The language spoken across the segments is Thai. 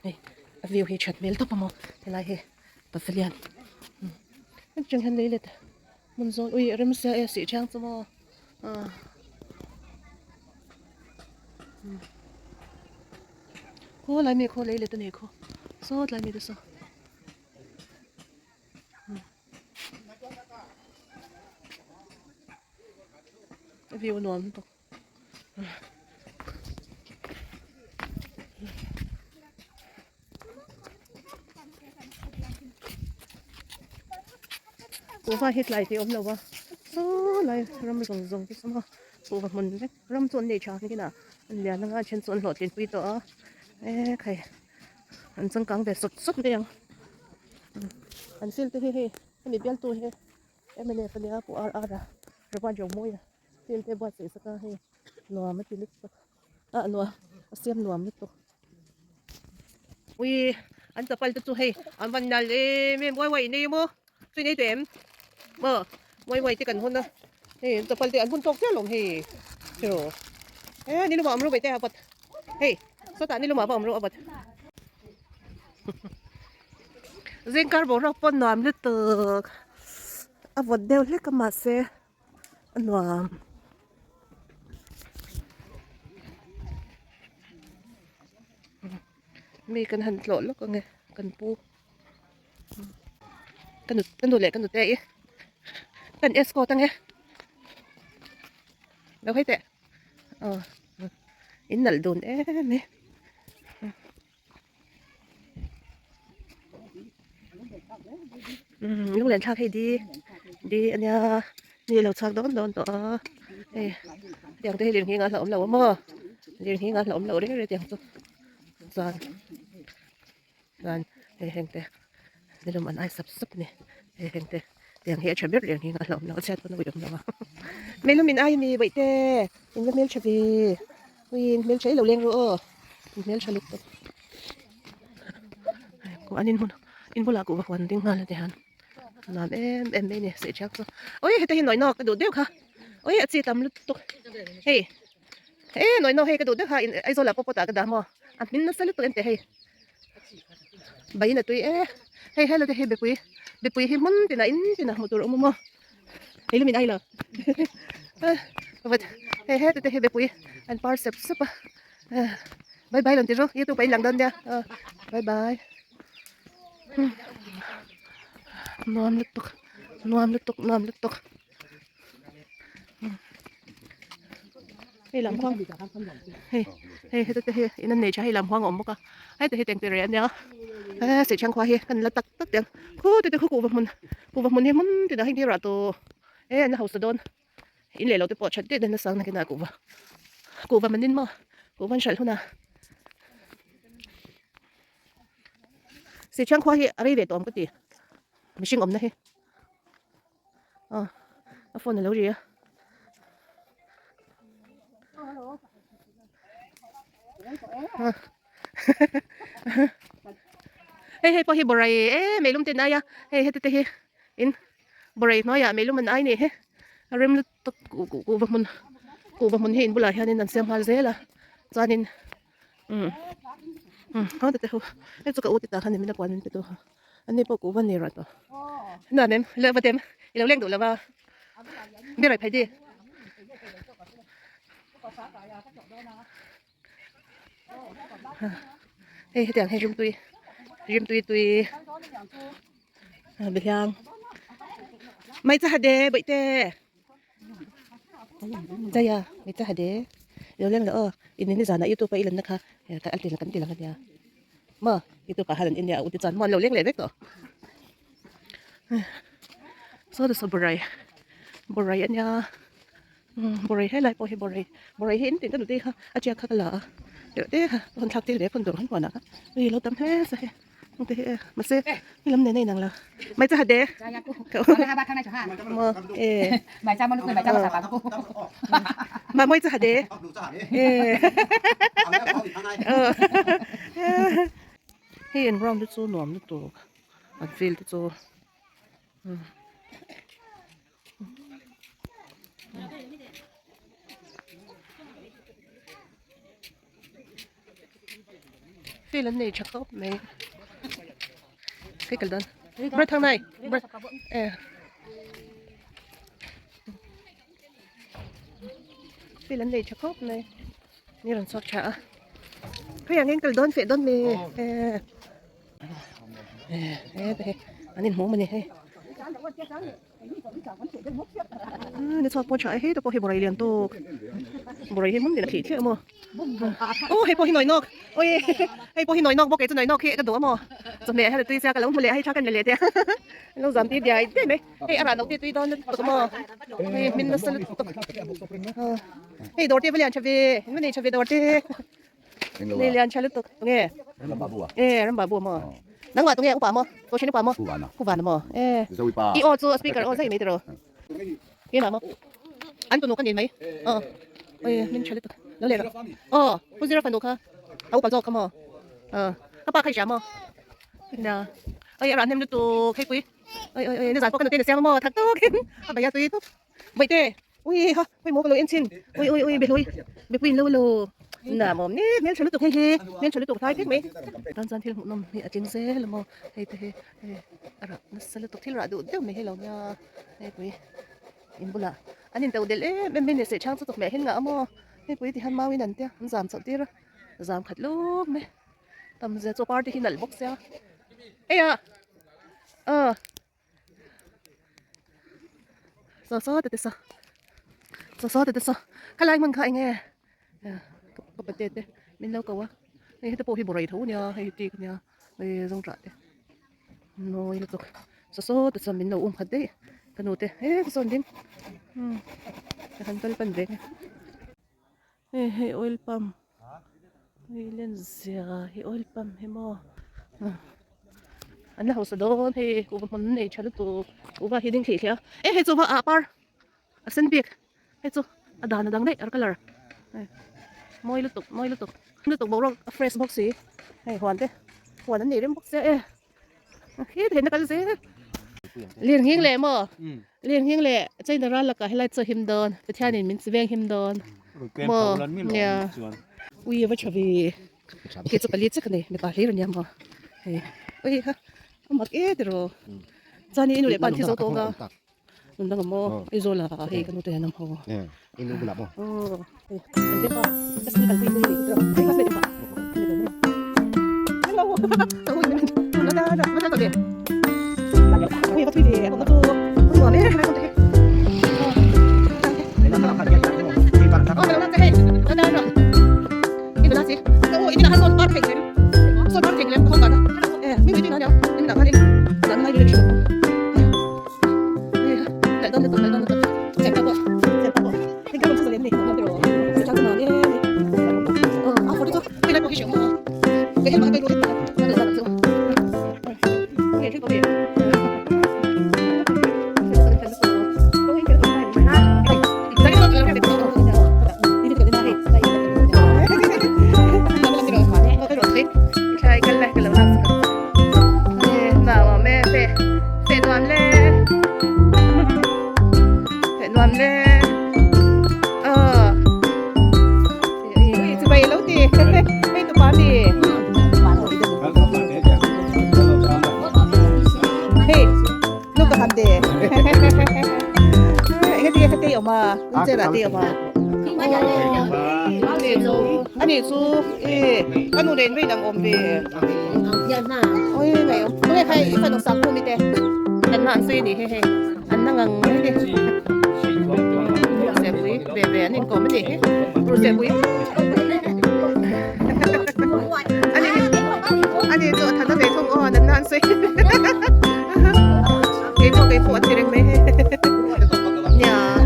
hey view hi chat mail to pamo helai he pavilion chừng hen lấy lết mình rồi ui rim xe sĩ trang cho mo cô lại mi cô lấy lết này cô số lại mi được số view nuam to cô phải hit lại thì ôm lâu quá số lại ram rong rong cái số cô và mình đấy ram chọn này chọn cái nào anh liền nó trên chọn lọt tiền quý to cái anh chẳng càng về sốt sốt đấy anh xin tôi he anh bị béo tôi he em mình phải nhớ phụ ar ar rồi qua dòng môi xin tôi bắt sẽ cái he nuam mất lít nuam xem nuam lít ui anh tập phải tôi he anh vẫn là mình quay này mua suy nghĩ điểm mà quay thì cần hơn đó he tập phải anh hun tốt thế lòng he rồiนี่ลูกหมาไม่รู้ไปแต่อาบัดเฮ้ยสุดท้ายนี่ลูกหมาบอกไม่รู้อาบัดเรื่องการบอกเราปนน้ำลึกตึกอาบัดเดียวเล็กก็มาเสียน้ำมีกันหันโหลดแล้วก็ไงกันปูกันดูเล็กกันดูเตะกันเอสโก้ตั้งไงแล้วให้เตะอินนัลโดนเนี่ยลูกเรียนชักให้ดีอันเนี้ยนี่เราชักโดนตัวเอ้ยเดี๋ยวได้เรียนที่งานหลอมเหลามั่วเรียนที่งานหลอมเหลาได้เรียนตัวจานเฮ้ยแต่นี่เรามันไอ้สับเนี่ยเฮ้ยแต่เดี๋ยวเฮียชอบเรียนที่งานหลอมเหลาเช็ดตัวนู้นอยู่แล้วไม่รู้มินไอ้มีใบเต้มินก็มิลชวีวินมิลใช้เราเลี้ยงรู้มิลชลุกตัวกูอันนี้มันอินบุลากูบอกวันดิ้งงานเลยเดี๋ยวน้ำไม่เนี่ยเสียชักตัวโอ้ยแต่เห็นหน่อยนอกกระโดดเดียวค่ะโอ้ยจีตำลุกตัวเฮ้ยหน่อยนอกเฮ้กระโดดเดียวค่ะไอ้โซล่าปปตากระดามอันมินนั่นสลุกตัวเอ็นแต่เฮ้ใบน่ะตัวเฮ้เราจะเฮ้เบปุยเฮ้มันที่ไหนมาตัวรู้มั้งเฮ้ลูกมินไอ้เหรอเฮ้แต่เฮ้เบปุยอันปาร์เซปส์ปะบายหลังที่รู้ยี่ตัวไปหลังเดินเดียวบายน้ำลึกตกเฮ้ยลำควางเฮ้อินั่นเนี่ยใช่ลำควางอมปะให้แต่แต่งตัวเรียนเนี่ยเสียช่างควายเฮ้กันละตักเดียวคู่แต่คู่กูแบบมันเฮ้มันที่ไหนให้ที่รัตโตน่าหัวสะดอนอินเลยเราตัวปอดชัดเด็ดนั่นสังนักหนากูว่ามันนิ่มมั้งกูว่าฉันหุ่นน่ะเสียช่างควายเฮ้อะไรเด็ดตัวมันก็ตีไม่ชิงอมนะเฮ้ฟอนแล้วจีเฮ้พอเฮ้บรายไม่รู้มันไหนอะเฮ้อินบรายน้อยอะไม่รู้มันไอ้เนี่ยเริ่มตกกูแบบมันเห็นบุหรี่ฮันนี่นั่นเสียงฮาร์เซล่ะจานินแต่จุกอุติตาฮันนี่ไม่ได้ปวนเป็นตัวอันนี้พวกกูวันนี้รัตต์นั่นเองเลิกประเด็นเราเลี้ยงดูแล้วว่าไม่ไรไปดิเฮ้ยเดี๋ยวให้ริมตุยเบียงไม่จะหาเดย์บ่อยเต้ใจยาไม่จะหาเดย์เราเลี้ยงแล้วอินนี่จานะยูทูบไปอีกแล้วนะคะกันอันตีละกันยามายูทูบกับฮันอินเดียอุติจานมันเราเลี้ยงเลยเด็กต่อso the borai anh nha borai hay lại borai hiện tiền cái đầu tiên ha anh chị khắc là được đấy ha con thắc tiền để con tưởng hắn còn nào vì lâu tắm thế sao không thế mà xem cái lâm này nàng là mấy cha hạt đế bài chaมันbài chaภาษาปากกูmà mấy cha hạt đế hiện round cái số nuam cái tổ anh feel cái số phi lần này chắc không mày cái cần đơn bớt thằng này bớt phi lần này chắc không này như lần sọt chả phi anh em cần đơn phải đơn mày thế anh em muốn mình nàyนี่ชอบพอใช้ให้ตัวพอให้บริเรียนตัวบริให้มึงเดี๋ยวขี้เที่ยวมั้งโอ้ให้พอให้หน่อยนอกโอ้ยให้พอให้หน่อยนอกบอกแกจะหน่อยนอกเขี้ยกันตัวมั้งจำเลยให้ตัวเสียกันแล้วมันเลยให้ชากันเลยเดียวเราจำตีใหญ่ได้ไหมให้อาราดอกตีตัวตอนนั้นตัวมั้งให้มินนัสลุตให้ดอร์ตี้ไปเรียนชาวีไม่ได้ชาวีดอร์ตี้นี่เรียนชาลุตตัวเงี้ยรำบาบัวมั้งนังว่าตรงนี้อุปามั้งตัวฉันอุปามั้งอุปามั้งอีออจูสปีกเกอร์ออใช่ไหมตัวยี่หนามั้งอันตัวหนูกันยินไหมนี่ฉันเลยตัวแล้วเลยผู้สื่อฟันดูค่ะเอาอุปาจอกกันมั้งเอาปากใครจ้ามั้งนะร้านเต็มตัวใครคุยนี่ร้านพวกกันตัวเตี้ยเสียมั้งทักตัวกันเอาไปยาตัวตัวไม่เต้อุ้ยฮะไม่โม้กันเลยเอ็นชินอุ้ยเบลุยเบกุยลูลูน่ะมอมนี่เนี่ยฉันรู้ตัวเฮ้เนี่ยฉันรู้ตัวท้ายพิกไหมตอนจันที่หุ่นนมนี่อาจินเซ่ละมอเฮ้อะไรนั่นฉันรู้ตัวที่เราดูเดี๋ยวไม่ให้เราเนี่ยเฮ้ยปุ้ยอินบุละอันนี้ตัวเดลเป็นเนี่ยเสียช่างสุดตัวแม่เห็นงะมอเฮ้ยปุ้ยที่ฮันมาวินันเตี้ยมันจามสุดที่ละจามขัดลูกไหมทำจะโจปาร์ตี้ที่นั่นบ็อกเสียเอ้ยซอเด็ดซอข้าไล่มึงข้าเองไงก็ประเด็นmình lâu cầu á này cái bộ hi bộ rầy thú nha hay ti nha này rong rạ đấy nói được số từ mình lâu hạt đấy cái nốt đấy cái son đêm cái khăn tay bẩn đấy hey oil pump hey lên giờ hey oil pump hey mo anh nào sao đó hey cô mình này chơi tụ cô ba hi đinh khỉ kìa hey chú ba par sen biếc hey chú đàn đằng đấy ở cái lờ môi lụt tục bầu rồi fresh box gì hay hoàn anh nhảy đến box xe khi thấy nó cái gì liền hiên lệ mà liền hiên lệ trên đó là cái highlight cho him đơn cái theo này mình sẽ veng him đơn mà nha ui vậy cho vì cái chỗ cái liệt cái này mình bảo lý rồi nha mà ui ha mà cái rồi cho nên nó lại bán thì số to cả mình đang mua isola hay cái nút này nằm hồ ini gula mo nanti pa kasi kalbi ko dito ay kasi pa hello ada mana tadi uy pati di ako to ano ne na konti ini nasi ini dah son parking lem ko kan mimi di na ya ini na kan ini dan na di lại đông xem đâu cái con số lên này không được rồi cho nó đi phải đi thôi cái này có cái chuyện mà cái em bảo cái rồi nó được làm chưa cái thích có gì这哪地方？아니 수 간우 렌베 당 옴베 어이 왜요? 그래 하이 이거 너 쌍고 밑에 난안 쓰이니 헤헤 안 나간 헤헤 세부이 베베 아니 거 밑에 세부이 아니 저 단어 배송 난안 쓰이 개포 어떻게 매 야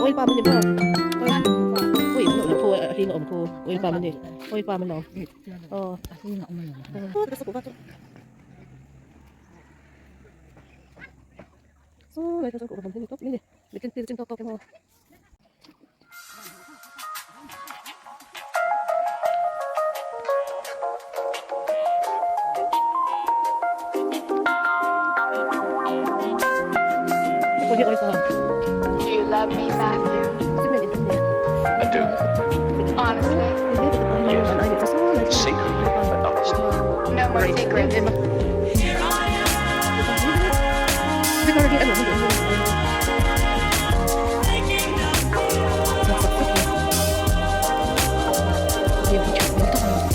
oil pa man di ba? Uy, ano ko ringa ko. Oil pa man di. Oil pa man no. Oh. Oh, terus ko ba to? So, may kasi ko ba dito? Ini. Bikin tok mo. Ko di oil pa. Do you love me, Matthew? I do. Honestly, Secret, but honest.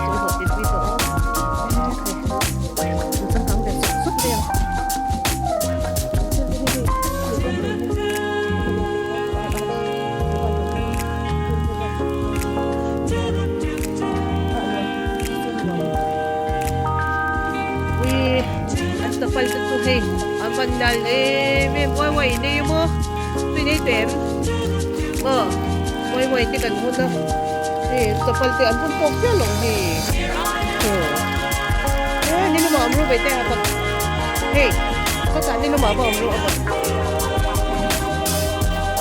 no more secrets. Tapal sa tuhay. Ang bandal may way na yung mo. Pinitin. Way tikan mo na. Tapal ti ang punpok niya lang. Hindi na maamro ba ito apat. Kata hindi na maamro apat.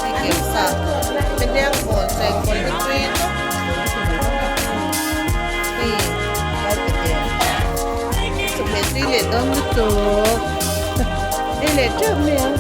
Sige sa. Hindi ang ball. Sa yung ball dito ito. Mẹ tí lệ đông nước tục. Đây là trước miệng.